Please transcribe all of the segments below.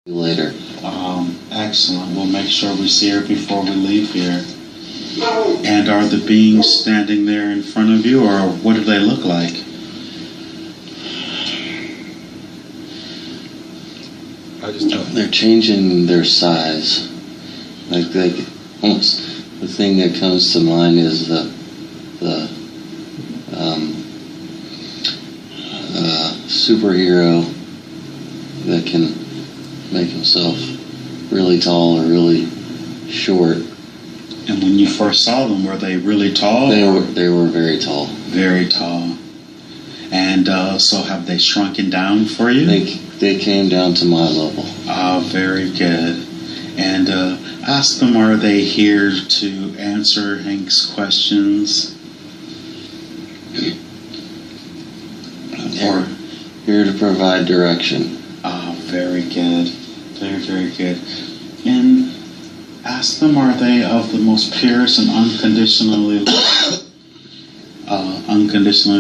Later. Excellent. We'll make sure we see her before we leave here. And are the beings standing there in front of you, or what do they look like? They're changing their size. Like almost the thing that comes to mind is the superhero that can make himself really tall or really short. And when you first saw them, were they really tall? They were very tall. Very tall. And so have they shrunken down for you? They came down to my level. Very good. And ask them, are they here to answer Hank's questions? Or here to provide direction. Very good. Very, very good. And ask them, are they of the most purest and unconditionally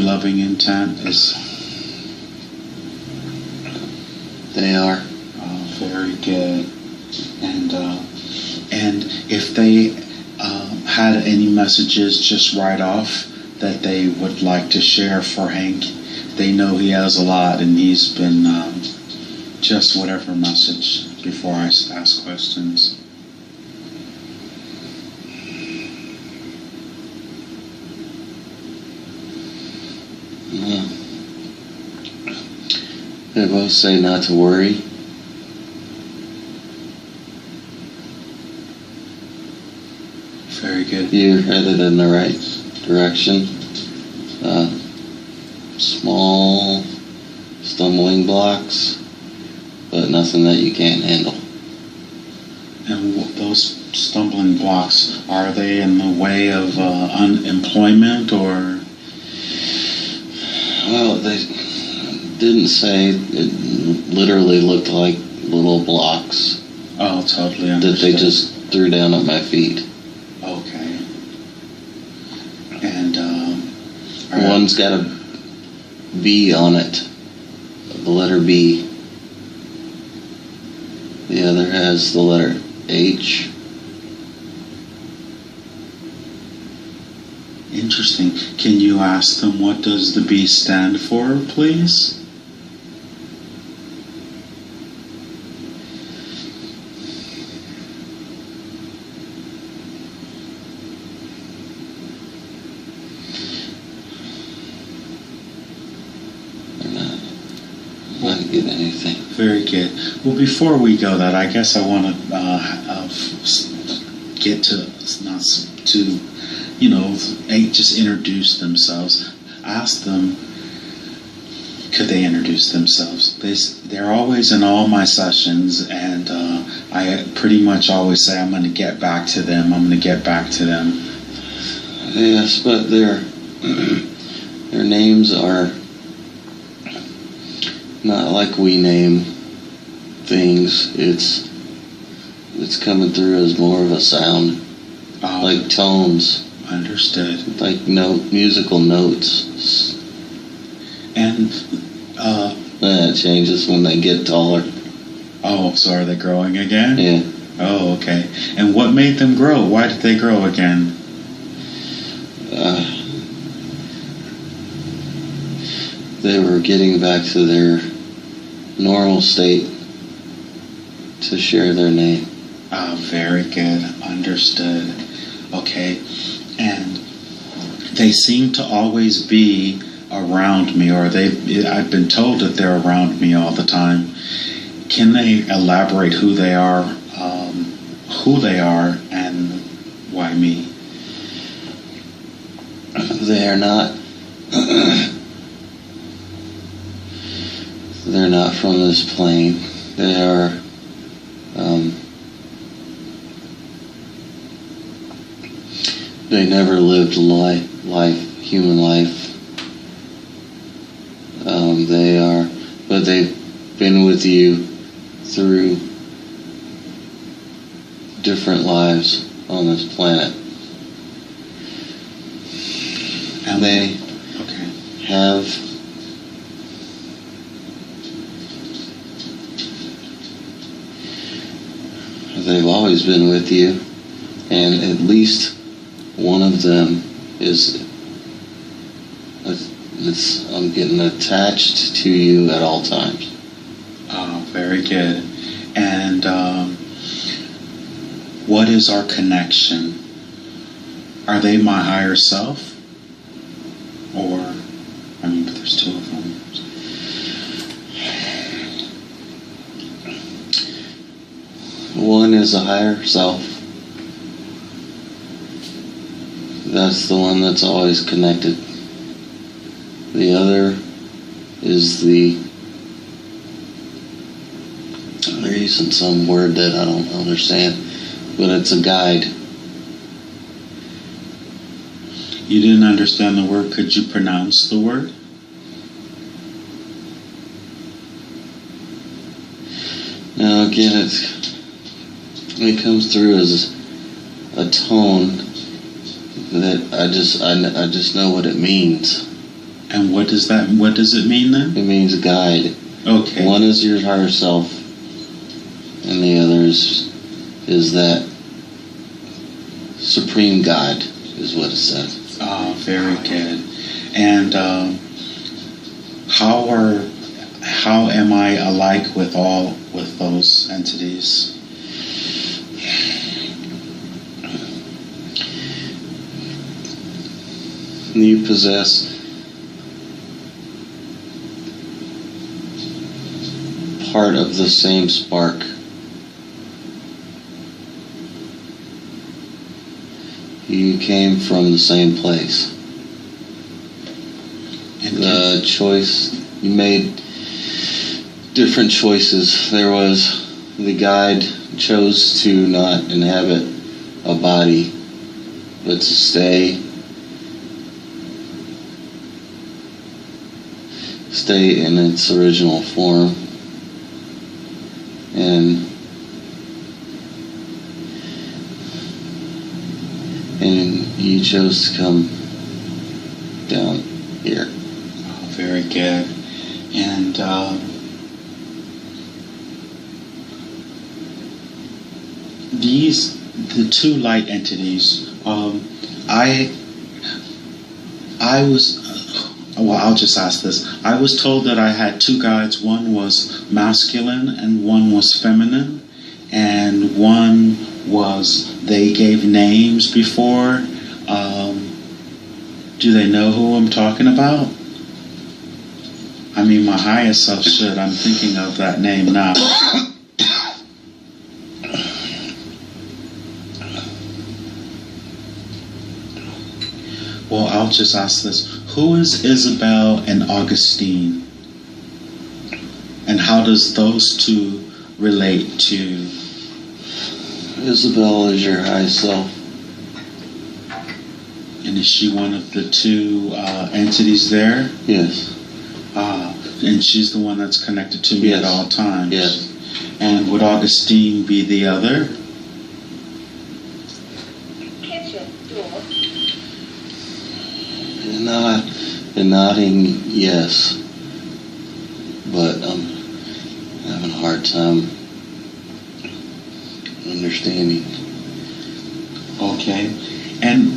loving intent? They are. Very good. And if they had any messages just right off that they would like to share for Hank, they know he has a lot, and he's been just whatever message before I ask questions. They both say not to worry. Very good. You're headed in the right direction. Small stumbling blocks, but nothing that you can't handle. And those stumbling blocks, are they in the way of unemployment, or? Well, they didn't say. It literally looked like little blocks. Oh, totally understood. That they just threw down at my feet. Okay. And one's got a B on it, the letter B. The other has the letter H. Interesting. Can you ask them, what does the B stand for, please? Not get anything. Very good. Well, before we go, that I guess I want to get to just introduce themselves. Ask them, could they introduce themselves? They're always in all my sessions, and I pretty much always say, I'm going to get back to them. I'm going to get back to them. Yes, but their names are not like we name things. It's coming through as more of a sound, like tones. Understood. Like musical notes. And that changes when they get taller. Oh, so are they growing again? Yeah. Oh, okay. And what made them grow? Why did they grow again? They were getting back to their normal state to share their name. Very good. Understood. Okay. And they seem to always be around me, or I've been told that they're around me all the time. Can they elaborate who they are, and why me? They are not. They're not from this plane. They are. They never lived human life. They are, but they've been with you through different lives on this planet. And they have they've always been with you, and at least one of them is, I'm getting attached to you at all times. Oh, very good. And what is our connection? Are they my higher self? Or, I mean, but there's two of them. One is a higher self. That's the one that's always connected. The other is they're using some word that I don't understand, but it's a guide. You didn't understand the word. Could you pronounce the word? Now again, it comes through as a tone that I just know what it means. And what does it mean then? It means a guide. Okay. One is your higher self, and the other is that supreme guide, is what it says. Ah, very good. And how am I alike with those entities? You possess part of the same spark. You came from the same place. And The choice, you made different choices. There was, the guide chose to not inhabit a body, but to stay in its original form. And you chose to come down here. Oh, very good. And the two light entities, I'll just ask this. I was told that I had two guides. One was masculine and one was feminine. And one was, they gave names before. Do they know who I'm talking about? I mean, my highest self should. I'm thinking of that name now. Well, I'll just ask this. Who is Isabel and Augustine? And how does those two relate to? Isabel is your high self. And is she one of the two entities there? Yes. And she's the one that's connected to me Yes. at all times? Yes. And would Augustine be the other? Kitchen door. Nodding yes. But I'm having a hard time understanding. Okay. And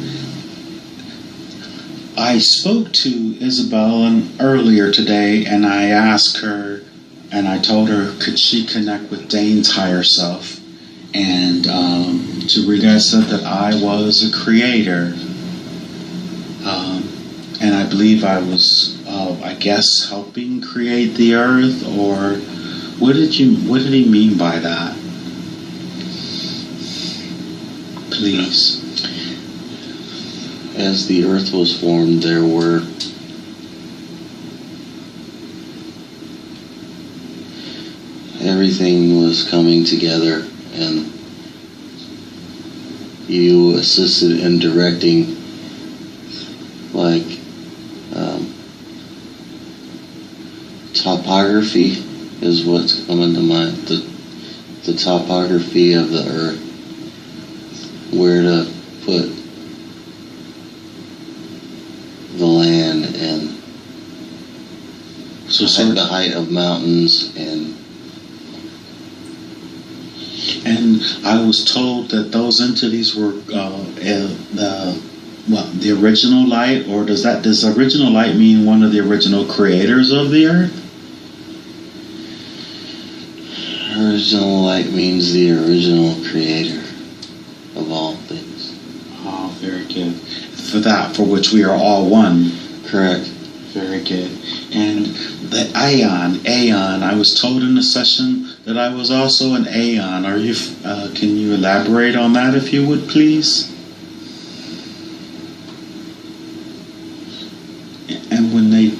I spoke to Isabel earlier today, and I asked her, and I told her, could she connect with Dane's higher self? And Tarita said that I was a creator. And I believe I was, I guess, helping create the earth, or what did he mean by that? Please. As the earth was formed, there were everything was coming together, and you assisted in directing, like topography is what's coming to mind. The topography of the earth, where to put the land, and So the height of mountains, and And I was told that those entities were the original light, or does original light mean one of the original creators of the earth? Original light means the original creator of all things. Oh, very good. For which we are all one. Correct. Very good. And the aeon, I was told in the session that I was also an aeon. Can you elaborate on that if you would, please? And when they...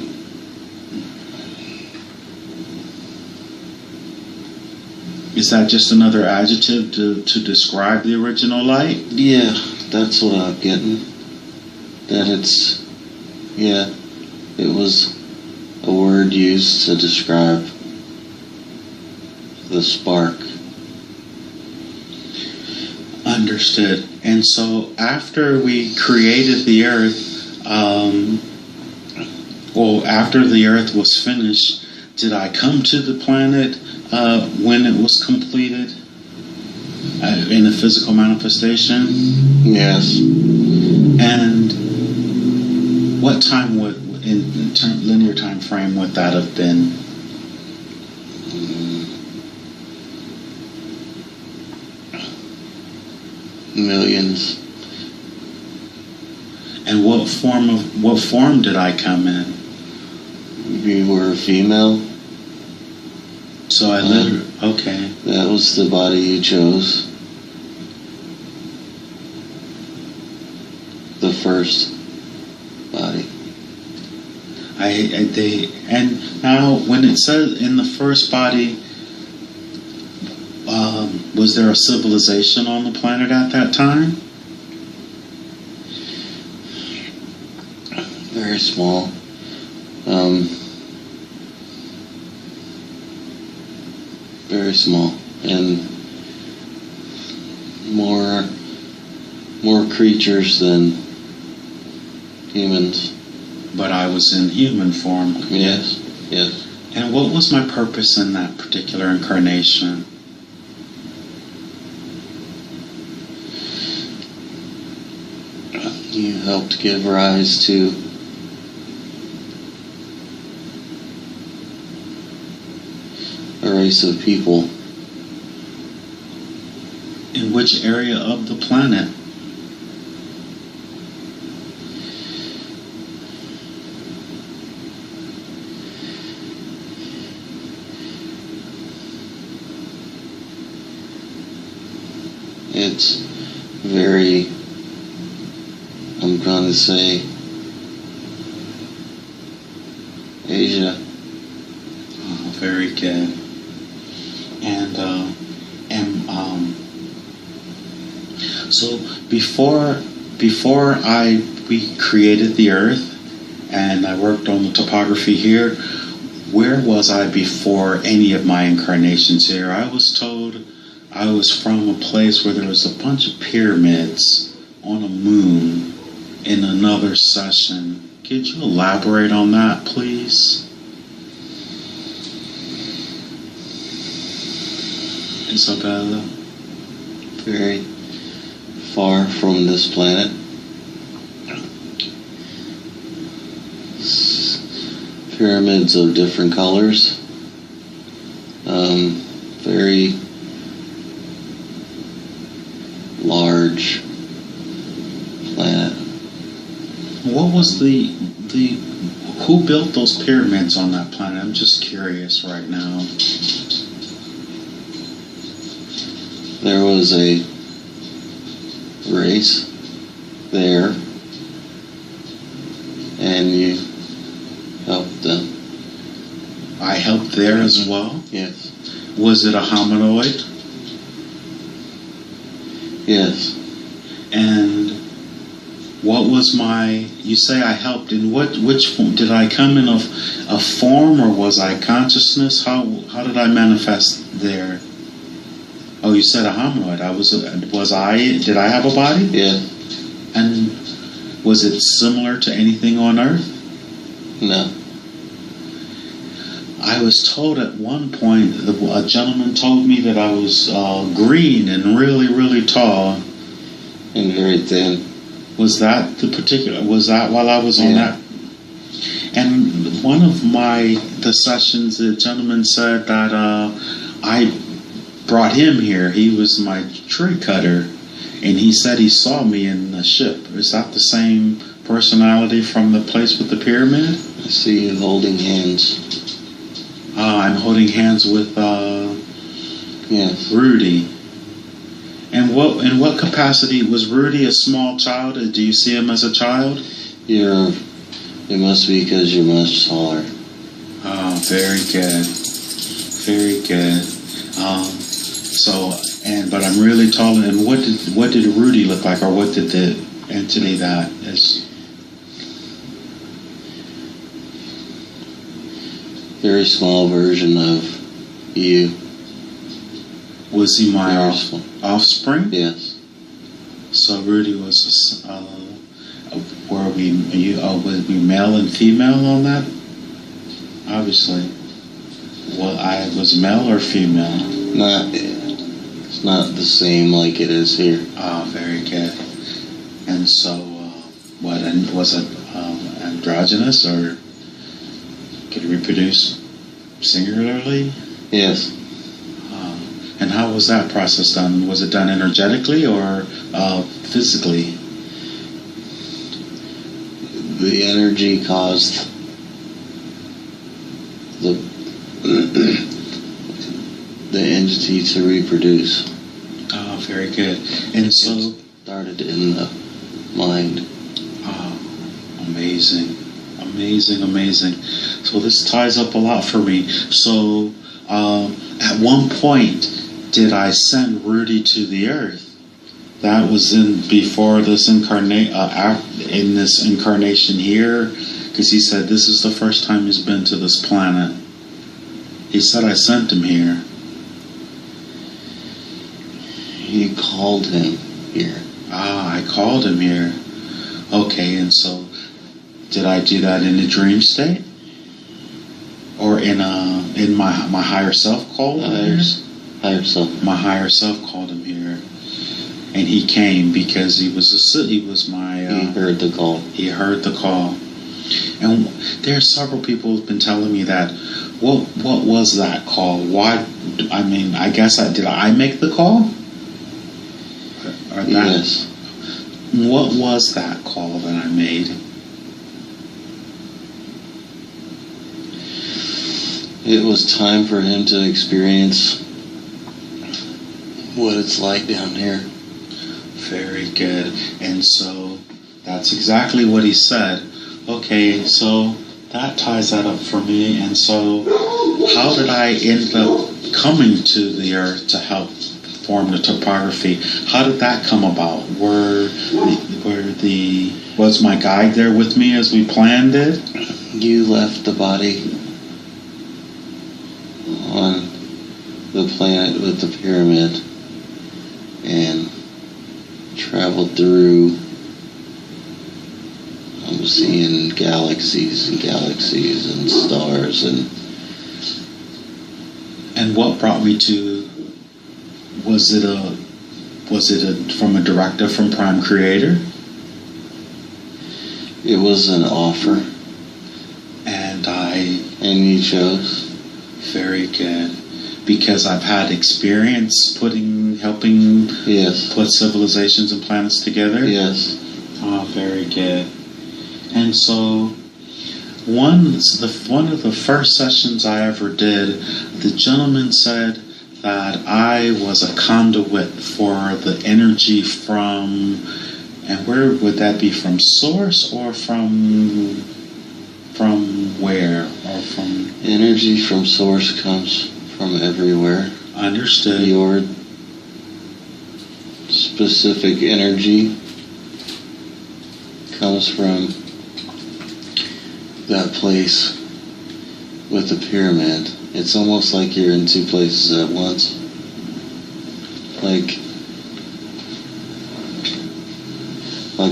Is that just another adjective to describe the original light? Yeah, that's what I'm getting. That it was a word used to describe the spark. Understood. And so after we created the earth, after the earth was finished, did I come to the planet when it was completed in a physical manifestation? Yes. And what time linear time frame would that have been? Millions. And what form did I come in? You were a female. So I literally, okay. That was the body you chose. The first body. And now when it says in the first body, was there a civilization on the planet at that time? Very small. Very small, and more creatures than humans. But I was in human form. Yes, yes. And what was my purpose in that particular incarnation? You helped give rise to a race of people. In which area of the planet? It's very, I'm going to say, Asia. Oh, very good. And so before we created the Earth, and I worked on the topography here, where was I before any of my incarnations here? I was told I was from a place where there was a bunch of pyramids on a moon in another session. Could you elaborate on that, please? Isabella? Very far from this planet. Pyramids of different colors. Very large planet. What was who built those pyramids on that planet? I'm just curious right now. There was a race there, and you helped them. I helped there as well? Yes. Was it a hominoid? Yes. And what was you say I helped in which form? Did I come in a form, or was I consciousness? How did I manifest there? Oh, you said a hominoid. Did I have a body? Yeah. And was it similar to anything on Earth? No. I was told at one point, a gentleman told me that I was green and really, really tall. And very thin. Was that while I was on Yeah. that? And one of the sessions, the gentleman said that I brought him here. He was my tree cutter, and he said he saw me in the ship. Is that the same personality from the place with the pyramid? I see you holding hands. I'm holding hands with Yes. Rudy. And in what capacity was Rudy a small child? Do you see him as a child? It must be because you're much taller. Oh, very good. Very good. But I'm really tall. And what did Rudy look like, or what did the entity that is? Very small version of you. Was he my Very small. offspring? Yes. So Rudy was were we male and female on that? Obviously. Well, I was male or female? It's not the same like it is here. Oh, very good. And so, was it androgynous, or could it reproduce singularly? Yes. And how was that process done? Was it done energetically or physically? The energy caused the entity to reproduce. Oh, very good. And so, It started in the mind. oh, amazing, amazing, amazing. So this ties up a lot for me. So, at one point, did I send Rudy to the earth? That was before this in this incarnation here, because he said this is the first time he's been to this planet. He said I sent him here. You called him here. Ah, I called him here. Okay, and so did I do that in a dream state, or in my higher self called him here? Higher self. My higher self called him here, and he came because he was He heard the call. He heard the call. And there are several people who've been telling me that. What was that call? Why? I mean, I guess did I make the call? Or that? Yes. What was that call that I made? It was time for him to experience what it's like down here. Very good. And so that's exactly what he said. Okay, so that ties that up for me. And so how did I end up coming to the earth to help form the topography? How did that come about? Was my guide there with me as we planned it? You left the body on the planet with the pyramid and traveled through. I'm seeing galaxies and galaxies and stars And what brought me to? Was it from a directive from Prime Creator? it was an offer, And you chose. very good, because I've had experience helping Yes. put civilizations and planets together. Yes. Oh, very good. And so, one of the first sessions I ever did, the gentleman said that I was a conduit for the energy from, and where would that be, from source or from where, or from? Energy from source comes from everywhere. Understood. Your specific energy comes from that place with the pyramid. It's almost like you're in two places at once. Like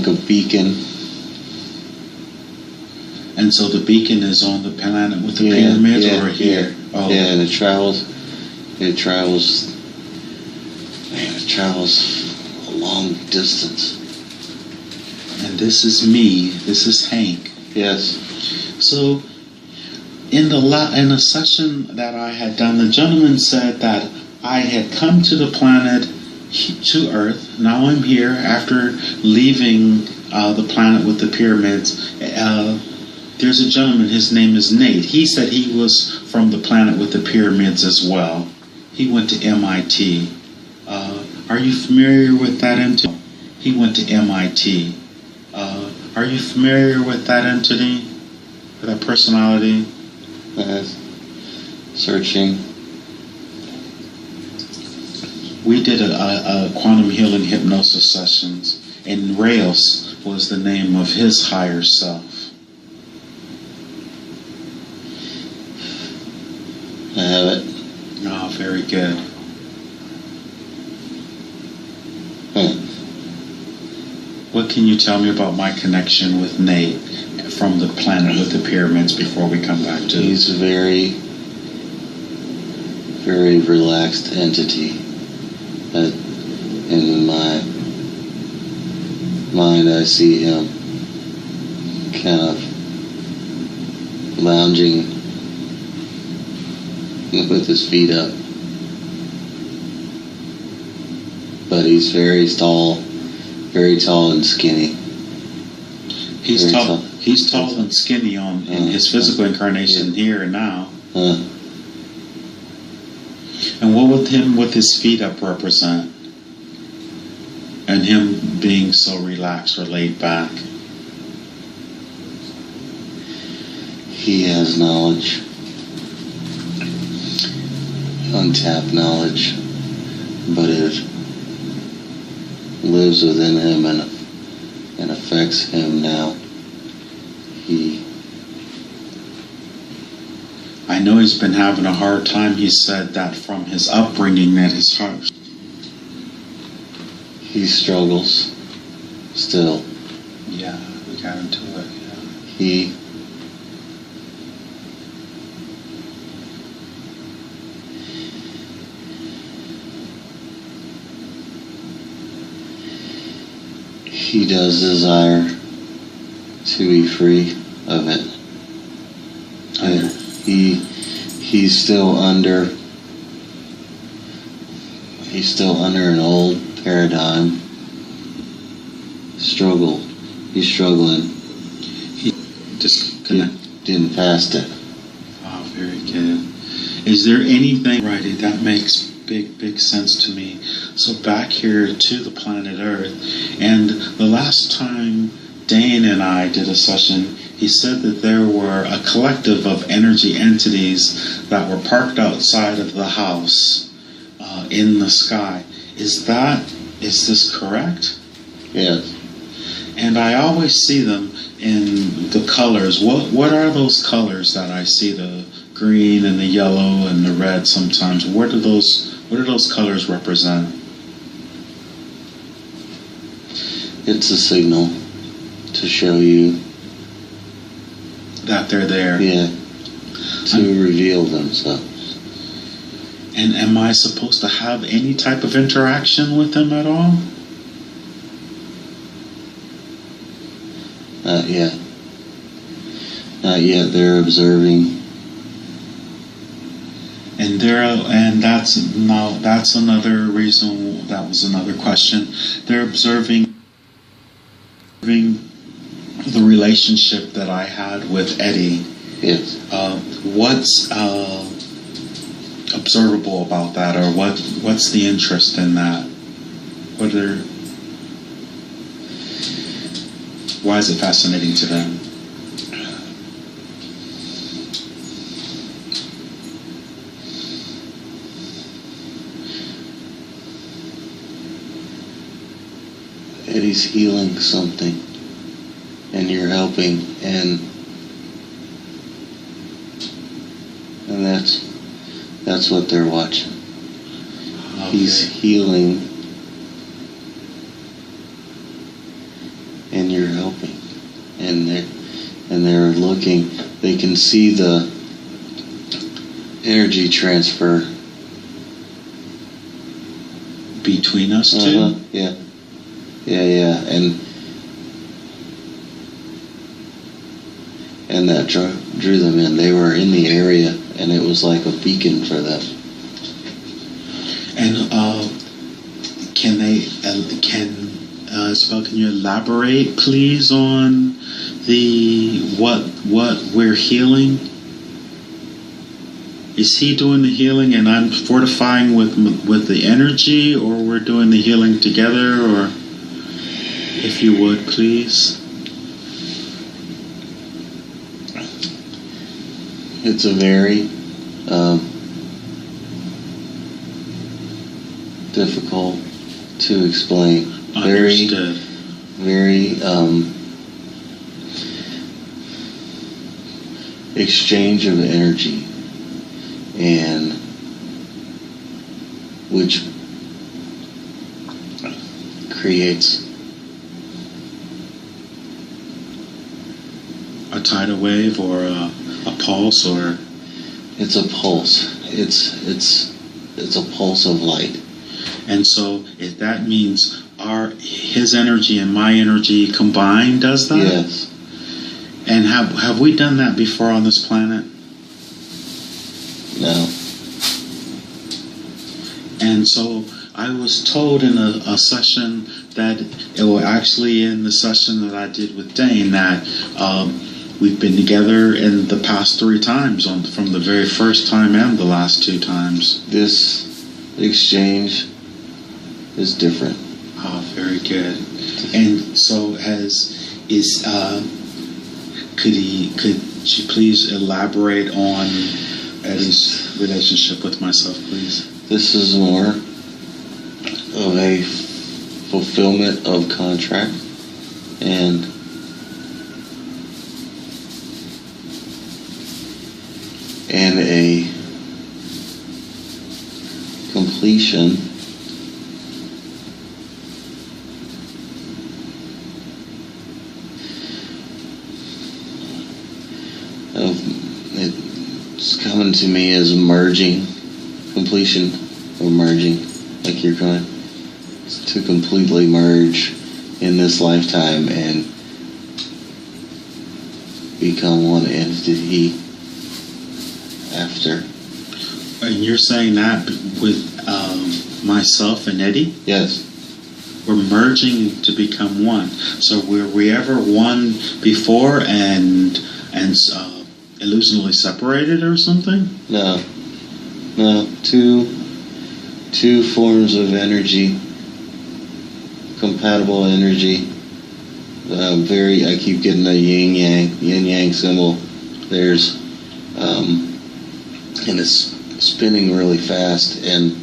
a beacon And so the beacon is on the planet with the pyramids or here? Yeah. Oh. Yeah, and it travels a long distance. And this is me. This is Hank. Yes. So, in a session that I had done, the gentleman said that I had come to the planet, to Earth. Now I'm here after leaving the planet with the pyramids. There's a gentleman, his name is Nate. He said he was from the planet with the pyramids as well. He went to MIT. Are you familiar with that entity? He went to MIT. Are you familiar with that entity? That personality? Searching. We did a quantum healing hypnosis sessions, and Reyes was the name of his higher self. I have it. Oh, very good. What can you tell me about my connection with Nate from the planet with the pyramids before we come back to? He's a very, very relaxed entity. In my mind, I see him kind of lounging with his feet up. But he's very tall and skinny. He's tall and skinny in his physical incarnation here and now. And what would him with his feet up represent? And him being so relaxed or laid back? He has knowledge. Untapped knowledge. But it lives within him and affects him now. I know he's been having a hard time. He said that from his upbringing that his heart. He struggles still. Yeah, we got into it. Yeah. He does desire to be free of it. And he's still under an old paradigm. He's struggling. He didn't pass it. Oh, very good. Is there anything, righty, that makes big sense to me? So back here to the planet Earth, and the last time Dane and I did a session, he said that there were a collective of energy entities that were parked outside of the house in the sky. Is this correct? Yes. And I always see them in the colors. What are those colors that I see? The green and the yellow and the red sometimes. What do those colors represent? It's a signal to show you that they're there. Yeah. To reveal themselves. And am I supposed to have any type of interaction with them at all? Not yet. Not yet. They're observing. And that's another reason. That was another question. They're observing the relationship that I had with Eddie. Yes. What's observable about that, or what's the interest in that? Why is it fascinating to them? Eddie's healing something, and you're helping, and that's what they're watching. Okay. He's healing, and you're helping, and they're looking, they can see the energy transfer. Between us two? Yeah. Yeah. And that drew them in. They were in the area, and it was like a beacon for them. And Isabel, can you elaborate, please, on what we're healing? Is he doing the healing and I'm fortifying with the energy, or we're doing the healing together? Or if you would, please. It's a very difficult to explain. Understood. Very exchange of energy, and which creates A tidal wave or a pulse, or it's a pulse. It's a pulse of light. and so if that means his energy and my energy combined does that? Yes. And have we done that before on this planet? No. And so I was told in a session that, actually in the session that I did with Dane, that we've been together in the past 3 times, from the very first time and the last 2 times. This exchange is different. Oh, very good. And so could you please elaborate on Eddie's relationship with myself, please? This is more of a fulfillment of contract and a completion of it's coming to me as completion of merging, like you're going to completely merge in this lifetime and become one entity after. And you're saying that with myself and Eddie? Yes. We're merging to become one. So were we ever one before and illusionally separated or something? No. Two forms of energy, compatible energy. I keep getting the yin yang symbol. There's and it's spinning really fast, and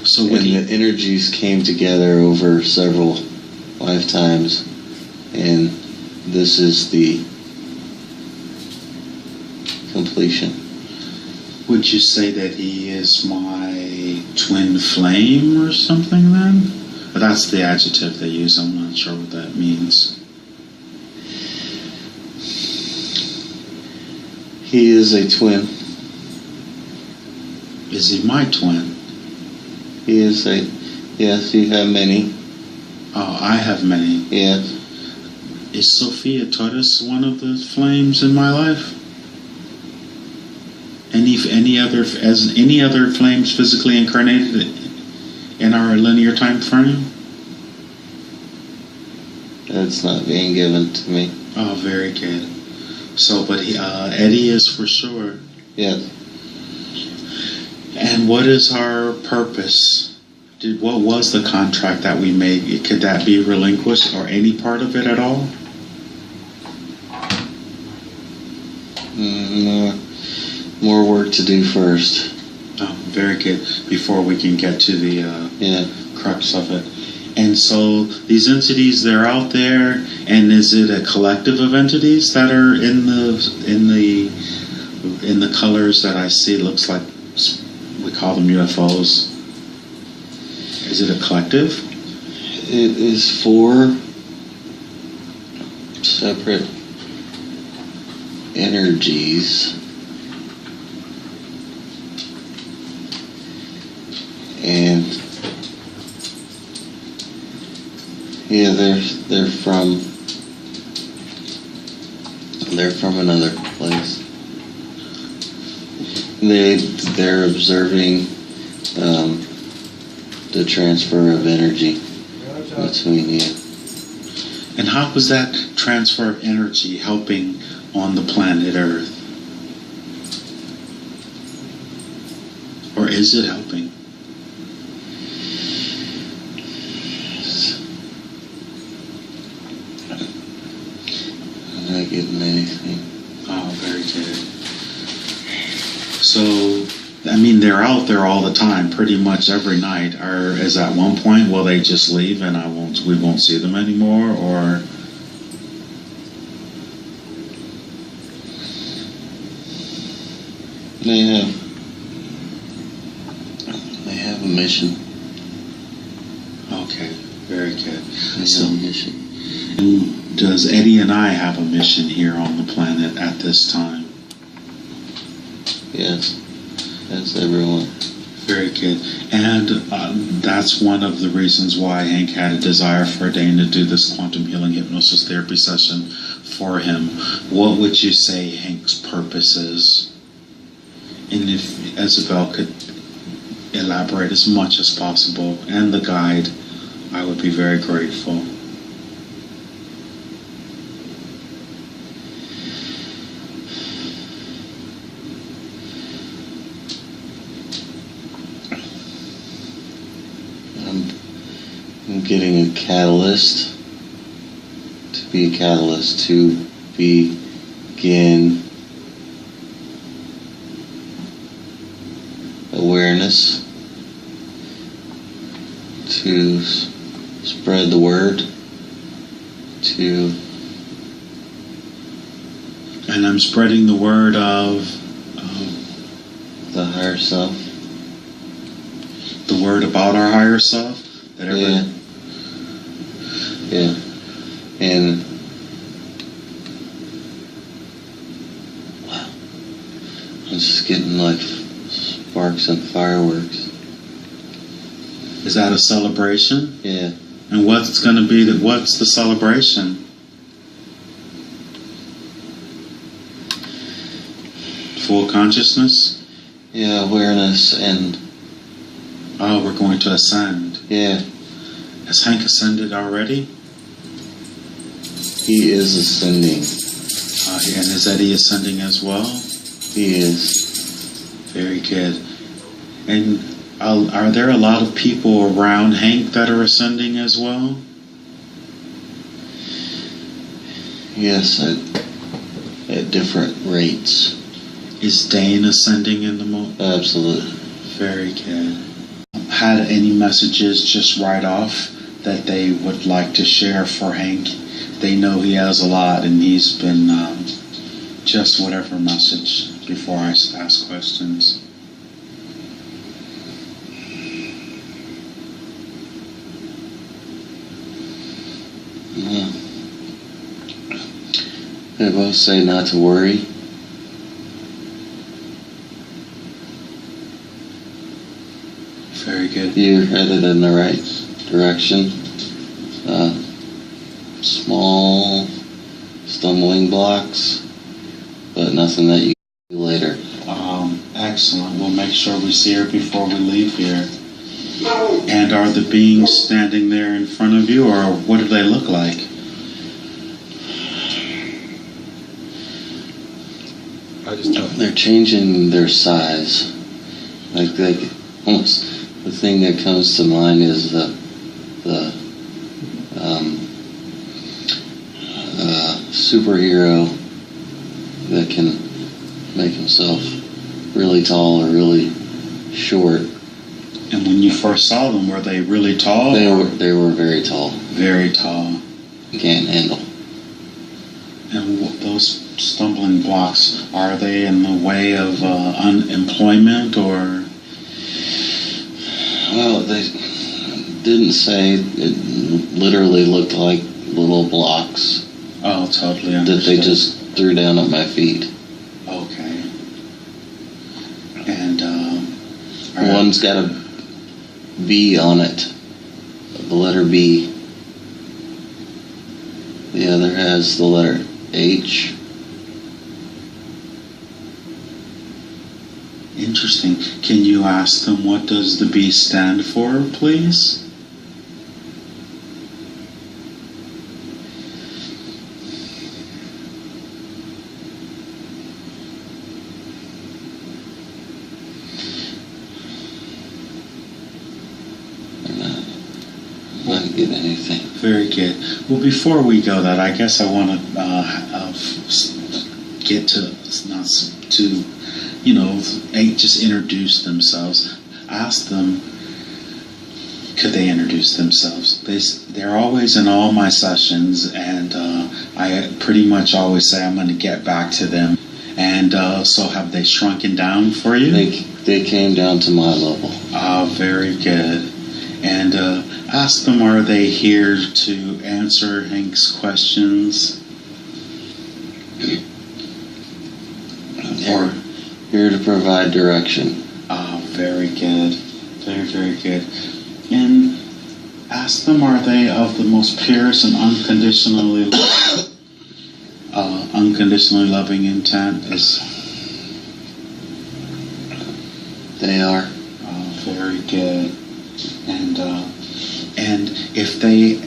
the energies came together over several lifetimes, and this is the completion. Would you say that he is my twin flame or something then? That's the adjective they use. I'm not sure what that means. He is a twin. Is he my twin? He is yes, you have many. Oh, I have many. Yes. Is Sophia Torres one of the flames in my life? Any other flames physically incarnated in our linear time frame? That's not being given to me. Oh, very good. So, but Eddie is for sure. Yes. And what is our purpose? What was the contract that we made? Could that be relinquished, or any part of it at all? More work to do first. Oh, very good. Before we can get to the crux of it. And so these entities, they're out there, and is it a collective of entities that are in the colors that I see? It looks like we call them UFOs. Is it a collective? It is 4 separate energies, and yeah, they're from another place. They're observing the transfer of energy between you. And how was that transfer of energy helping on the planet Earth? Or is it helping? I'm not getting anything. Oh, very good. So, I mean, they're out there all the time, pretty much every night. Or is at one point will they just leave and we won't see them anymore? Or They have a mission. okay, very good. They So, have a mission. does Eddie and I have a mission here on the planet at this time? Yes, as everyone. Very good. And that's one of the reasons why Hank had a desire for Dane to do this quantum healing hypnosis therapy session for him. What would you say Hank's purpose is? And if Isabel could elaborate as much as possible, and the guide, I would be very grateful. I'm getting a catalyst, to be a catalyst, to begin awareness, to spread the word, to... And I'm spreading the word of the higher self. the word about our higher self. That Yeah. And wow, I'm just getting like sparks and fireworks. Is that a celebration? Yeah. And what's going to be what's the celebration? Full consciousness? Yeah, awareness and... Oh, we're going to ascend. Yeah. Has Hank ascended already? He is ascending. And is Eddie ascending as well? He is. Very good. And are there a lot of people around Hank that are ascending as well? Yes, at different rates. Is Dane ascending in the moment? Absolutely. Very good. Had any messages just right off that they would like to share for Hank? They know he has a lot, and he's been just whatever message before I ask questions. Yeah. They both say not to worry. Very good. You're headed in the right direction. Small stumbling blocks, but nothing that you can do later. Excellent. We'll make sure we see her before we leave here. And are the beings standing there in front of you, or what do they look like? They're changing their size. Like almost the thing that comes to mind is the superhero that can make himself really tall or really short. And when you first saw them, were they really tall? They were very tall. Very tall. Can't handle. And those stumbling blocks, are they in the way of unemployment or? Well, they didn't say. It literally looked like little blocks Oh, totally that understood. they just threw down at my feet. Okay. And, One's got a B on it, the letter B. The other has the letter H. Interesting. Can you ask them what does the B stand for, please? I didn't get anything. Very good. Well, before we go, that I guess I want to get to just introduce themselves. Ask them, could they introduce themselves? They're always in all my sessions, and I pretty much always say I'm going to get back to them. And so, have they shrunken down for you? They came down to my level. Very good. And ask them, are they here to answer Hank's questions? Or here to provide direction. Very good. Very, very good. And ask them, are they of the most purest and unconditionally loving intent? They are. Very good. And if they